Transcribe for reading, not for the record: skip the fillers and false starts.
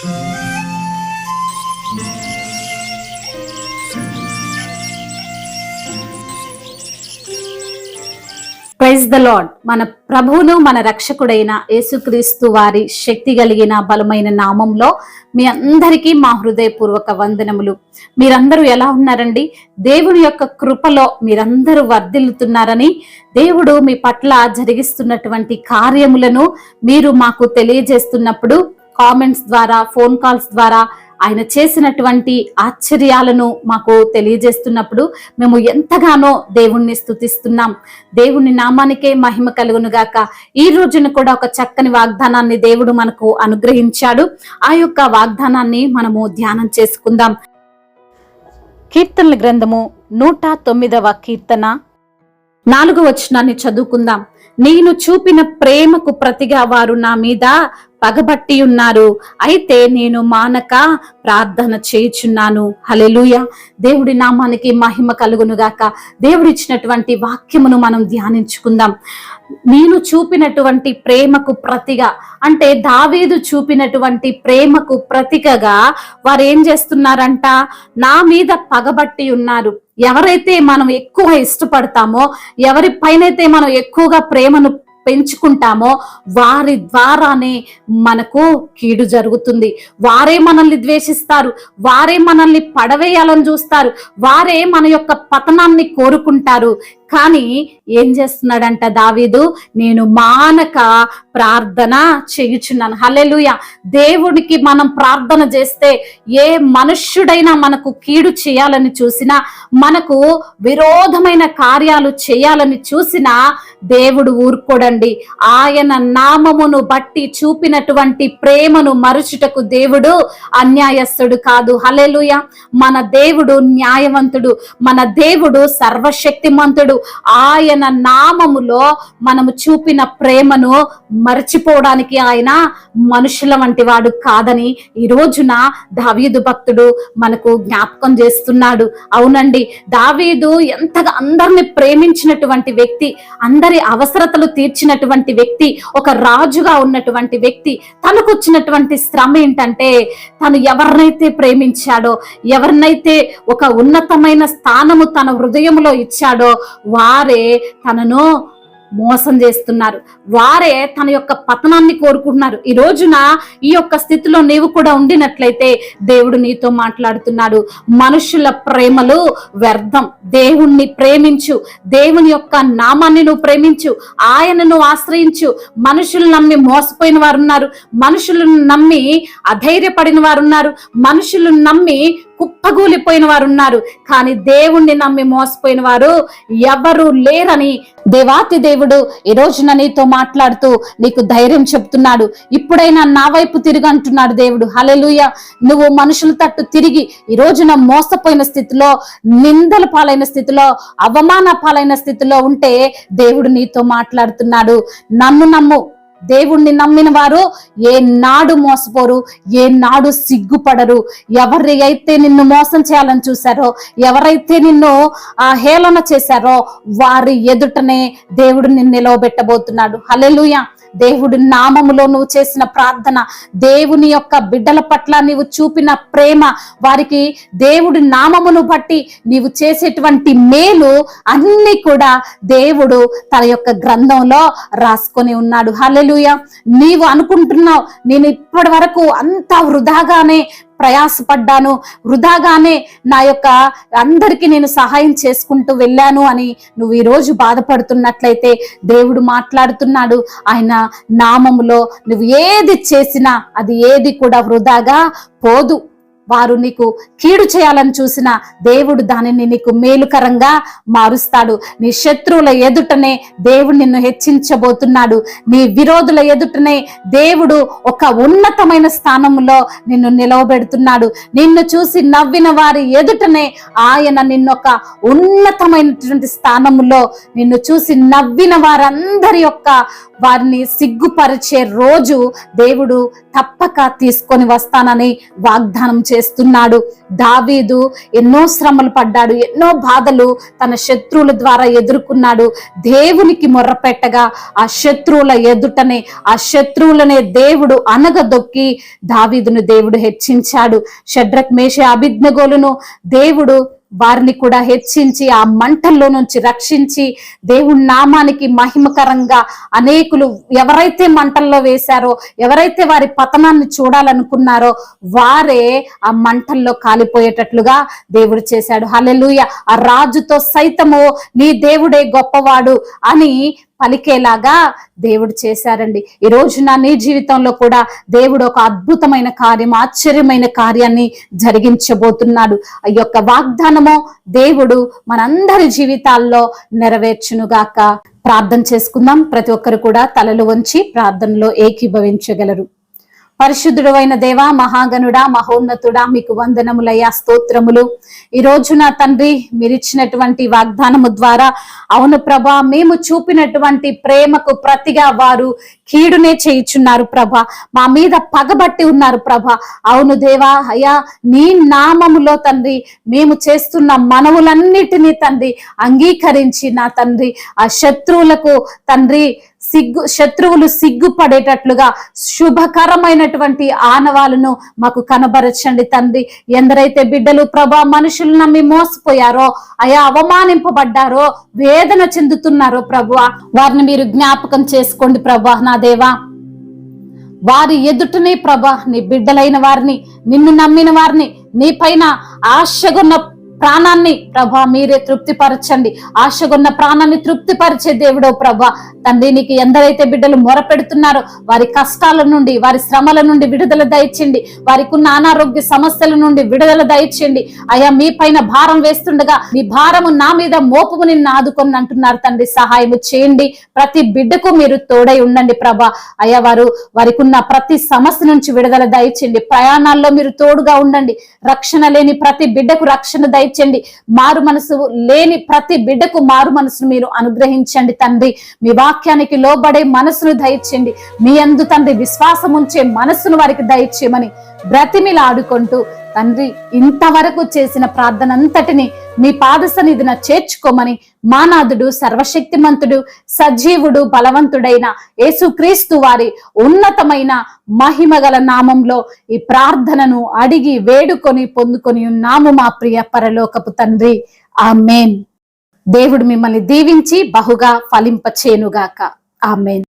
Praise the lord. మన ప్రభువును మన రక్షకుడైన యేసుక్రీస్తు వారి శక్తి కలిగిన బలమైన నామంలో మీ అందరికీ మా హృదయపూర్వక వందనములు. మీరందరూ ఎలా ఉన్నారండి? దేవుని యొక్క కృపలో మీరందరూ వర్ధిల్లుతున్నారని, దేవుడు మీ పట్ల జరిగిస్తున్నటువంటి కార్యములను మీరు మాకు తెలియజేస్తున్నప్పుడు కామెంట్స్ ద్వారా, ఫోన్ కాల్స్ ద్వారా ఆయన చేసినటువంటి ఆశ్చర్యాలను మాకు తెలియజేస్తున్నప్పుడు మేము ఎంతగానో దేవుణ్ణి స్తుతిస్తున్నాం. దేవుని నామానికే మహిమ కలుగును గాక. ఈ రోజున కూడా ఒక చక్కని వాగ్దానాన్ని దేవుడు మనకు అనుగ్రహించాడు. ఆ యొక్క వాగ్దానాన్ని మనము ధ్యానం చేసుకుందాం. కీర్తనల గ్రంథము 109వ కీర్తన 4వ వచనాన్ని చదువుకుందాం. నేను చూపిన ప్రేమకు ప్రతిగా వారు నా మీద పగబట్టి ఉన్నారు, అయితే నేను మానక ప్రార్థన చేయుచున్నాను. హల్లెలూయా. దేవుడి నామానికి మహిమ కలుగునుగాక. దేవుడిచ్చినటువంటి వాక్యమును మనం ధ్యానించుకుందాం. నేను చూపినటువంటి ప్రేమకు ప్రతిగా అంటే దావీదు చూపినటువంటి ప్రేమకు ప్రతికగా వారు ఏం చేస్తున్నారంట? నా మీద పగబట్టి ఉన్నారు. ఎవరైతే మనం ఎక్కువ ఇష్టపడతామో, ఎవరి పైనైతే మనం ఎక్కువగా ప్రేమను పెంచుకుంటామో వారి ద్వారానే మనకు కీడు జరుగుతుంది. వారే మనల్ని ద్వేషిస్తారు, వారే మనల్ని పడవేయాలని చూస్తారు, వారే మన యొక్క పతనాన్ని కోరుకుంటారు. కానీ ఏం చేస్తున్నాడంట దావీదు? నేను మానక ప్రార్థన చేయుచున్నాను. హల్లెలూయా. దేవుడికి మనం ప్రార్థన చేస్తే ఏ మనుష్యుడైనా మనకు కీడు చేయాలని చూసినా, మనకు విరోధమైన కార్యాలు చేయాలని చూసినా దేవుడు ఊరుకోడండి. ఆయన నామమును బట్టి చూపినటువంటి ప్రేమను మరుచుటకు దేవుడు అన్యాయస్తుడు కాదు. హల్లెలూయా. మన దేవుడు న్యాయవంతుడు, మన దేవుడు సర్వశక్తిమంతుడు. ఆయన నామములో మనము చూపిన ప్రేమను మర్చిపోవడానికి ఆయన మనుషుల వంటి వాడు కాదని ఈ రోజున దావీదు భక్తుడు మనకు జ్ఞాపకం చేస్తున్నాడు. అవునండి, దావీదు ఎంతగా అందరిని ప్రేమించినటువంటి వ్యక్తి, అందరి అవసరతలు తీర్చినటువంటి వ్యక్తి, ఒక రాజుగా ఉన్నటువంటి వ్యక్తి. తనకు వచ్చినటువంటి శ్రమ ఏంటంటే, తను ఎవరినైతే ప్రేమించాడో, ఎవరినైతే ఒక ఉన్నతమైన స్థానము తన హృదయంలో ఇచ్చాడో వారే తనను మోసం చేస్తున్నారు, వారే తన యొక్క పతనాన్ని కోరుకుంటున్నారు. ఈ రోజున ఈ యొక్క స్థితిలో నీవు కూడా ఉండినట్లయితే దేవుడు నీతో మాట్లాడుతున్నాడు. మనుషుల ప్రేమలు వ్యర్థం. దేవుణ్ణి ప్రేమించు, దేవుని యొక్క నామాన్ని నువ్వు ప్రేమించు, ఆయనను ఆశ్రయించు. మనుషులు నమ్మి మోసపోయిన వారు ఉన్నారు, మనుషులను నమ్మి అధైర్యపడిన వారు ఉన్నారు, మనుషులను నమ్మి కుప్పగూలిపోయిన వారు ఉన్నారు. కానీ దేవుణ్ణి నమ్మి మోసపోయిన వారు ఎవరు లేరని దేవాతి దేవుడు ఈ రోజున నీతో మాట్లాడుతూ నీకు ధైర్యం చెప్తున్నాడు. ఇప్పుడైనా నా వైపు తిరిగి అంటున్నాడు దేవుడు. హల్లెలూయా. నువ్వు మనుషుల తట్టు తిరిగి ఈ రోజున మోసపోయిన స్థితిలో, నిందల పాలైన స్థితిలో, అవమాన పాలైన స్థితిలో ఉంటే దేవుడు నీతో మాట్లాడుతున్నాడు. నన్ను నమ్ము. దేవుణ్ణి నమ్మిన వారు ఏ నాడు మోసపోరు, ఏ నాడు సిగ్గుపడరు. ఎవరి అయితే నిన్ను మోసం చేయాలని చూశారో, ఎవరైతే నిన్ను హేళన చేశారో వారి ఎదుటనే దేవుడు నిన్ను నిలవబెట్టబోతున్నాడు. హల్లెలూయా. దేవుడి నామములో నువ్వు చేసిన ప్రార్థన, దేవుని యొక్క బిడ్డల పట్ల నీవు చూపిన ప్రేమ, వారికి దేవుడి నామమును బట్టి నీవు చేసేటువంటి మేలు అన్ని కూడా దేవుడు తన యొక్క గ్రంథంలో రాసుకొని ఉన్నాడు. హల్లెలూయా. నీవు అనుకుంటున్నావు, నేను ఇప్పటి వరకు అంతా వృధాగానే ప్రయాసపడ్డాను, వృధాగానే నా యొక్క అందరికీ నేను సహాయం చేసుకుంటూ వెళ్ళాను అని నువ్వు ఈరోజు బాధపడుతున్నట్లయితే దేవుడు మాట్లాడుతున్నాడు. ఆయన నామములో నువ్వు ఏది చేసినా అది ఏది కూడా వృధాగా పోదు. వారు నీకు కీడు చేయాలని చూసిన దేవుడు దానిని నీకు మేలుకరంగా మారుస్తాడు. నీ శత్రువుల ఎదుటనే దేవుడు నిన్ను హెచ్చించబోతున్నాడు. నీ విరోధుల ఎదుటనే దేవుడు ఒక ఉన్నతమైన స్థానంలో నిన్ను నిలవబెడుతున్నాడు. నిన్ను చూసి నవ్విన వారి ఎదుటనే ఆయన నిన్నొక ఉన్నతమైనటువంటి స్థానంలో, నిన్ను చూసి నవ్విన వారందరి యొక్క వారిని సిగ్గుపరిచే రోజు దేవుడు తప్పక తీసుకొని వస్తానని వాగ్దానం చేస్తున్నాడు. దావీదు ఎన్నో శ్రమలు పడ్డాడు, ఎన్నో బాధలు తన శత్రువుల ద్వారా ఎదుర్కొన్నాడు. దేవునికి మొర్రపెట్టగా ఆ శత్రువుల ఎదుటనే ఆ శత్రువులనే దేవుడు అనగదొక్కి దావీదును దేవుడు హెచ్చించాడు. షడ్రక్ మేష అబేద్నెగోలను దేవుడు వారిని కూడా హెచ్చించి ఆ మంటల్లో నుంచి రక్షించి దేవుడి నామానికి మహిమకరంగా అనేకులు ఎవరైతే మంటల్లో వేశారో, ఎవరైతే వారి పతనాన్ని చూడాలనుకున్నారో వారే ఆ మంటల్లో కాలిపోయేటట్లుగా దేవుడు చేశాడు. హల్లెలూయా. ఆ రాజుతో సైతము నీ దేవుడే గొప్పవాడు అని పలికేలాగా దేవుడు చేశారండి. ఈ రోజున నీ జీవితంలో కూడా దేవుడు ఒక అద్భుతమైన కార్యం, ఆశ్చర్యమైన కార్యాన్ని జరిగించబోతున్నాడు. ఆ యొక్క వాగ్దానము దేవుడు మనందరి జీవితాల్లో నెరవేర్చునుగాక. ప్రార్థన చేసుకుందాం. ప్రతి ఒక్కరు కూడా తలలు వంచి ప్రార్థనలో ఏకీభవించగలరు. పరిశుద్ధుడు అయిన దేవా, మహాగణుడా, మహోన్నతుడా, మీకు వందనములయ్యా, స్తోత్రములు. ఈ రోజు నా తండ్రి మీరిచ్చినటువంటి వాగ్దానము ద్వారా అవును ప్రభా, మేము చూపినటువంటి ప్రేమకు ప్రతిగా వారు కీడునే చేయుచున్నారు ప్రభా, మా మీద పగబట్టి ఉన్నారు ప్రభా. అవును దేవా, అయ్యా నీ నామములో తండ్రి మేము చేస్తున్న మనవులన్నిటినీ తండ్రి అంగీకరించి నా తండ్రి ఆ శత్రువులకు తండ్రి శత్రువులు సిగ్గుపడేటట్లుగా శుభకరమైనటువంటి ఆనవాలను మాకు కనబరచండి తండ్రి. ఎందరైతే బిడ్డలు ప్రభా మనుషులు నమ్మి మోసపోయారో, అయా అవమానింపబడ్డారో, వేదన చెందుతున్నారో ప్రభువా, వారిని మీరు జ్ఞాపకం చేసుకోండి ప్రభా. నా దేవా, వారి ఎదుటనే ప్రభా నీ బిడ్డలైన వారిని, నిన్ను నమ్మిన వారిని, నీ పైన ఆశగున్న ప్రాణాన్ని ప్రభా మీరే తృప్తిపరచండి. ఆశగున్న ప్రాణాన్ని తృప్తిపరిచే దేవుడో ప్రభా తండ్రి, నీకు ఎందరైతే బిడ్డలు మొరపెడుతున్నారో వారి కష్టాల నుండి, వారి శ్రమల నుండి విడుదల దయచేయండి. వారికి ఉన్న అనారోగ్య సమస్యల నుండి విడుదల దయచేయండి. అయ్యా మీ పైన భారం వేస్తుండగా మీ భారము నా మీద మోపుము నిన్ను ఆదుకొని అంటున్నారు తండ్రి. సహాయము చేయండి. ప్రతి బిడ్డకు మీరు తోడై ఉండండి ప్రభా. అయ్యా వారికి ఉన్న ప్రతి సమస్య నుంచి విడుదల దయచేయండి. ప్రయాణాల్లో మీరు తోడుగా ఉండండి. రక్షణ లేని ప్రతి బిడ్డకు రక్షణ దయచేయండి. మారు మనసు లేని ప్రతి బిడ్డకు మారు మనసును మీరు అనుగ్రహించండి తండ్రి. మీ వాక్యానికి లోబడే మనసును దయచేయండి. మీ యందు తండ్రి విశ్వాసం ఉంచే మనసును వారికి దయచేయమని బ్రతిమిలాడుకుంటూ తండ్రి ఇంతవరకు చేసిన ప్రార్థన అంతటిని మీ పాద సన్నిధిన చేర్చుకోమని మానాథుడు, సర్వశక్తిమంతుడు, సజీవుడు, బలవంతుడైన యేసుక్రీస్తు వారి ఉన్నతమైన మహిమగల నామంలో ఈ ప్రార్థనను అడిగి వేడుకొని పొందుకొని ఉన్నాము మా ప్రియ పరలోకపు తండ్రి. ఆమేన్. దేవుడు మిమ్మల్ని దీవించి బహుగా ఫలింపచేయునుగాక. ఆమేన్.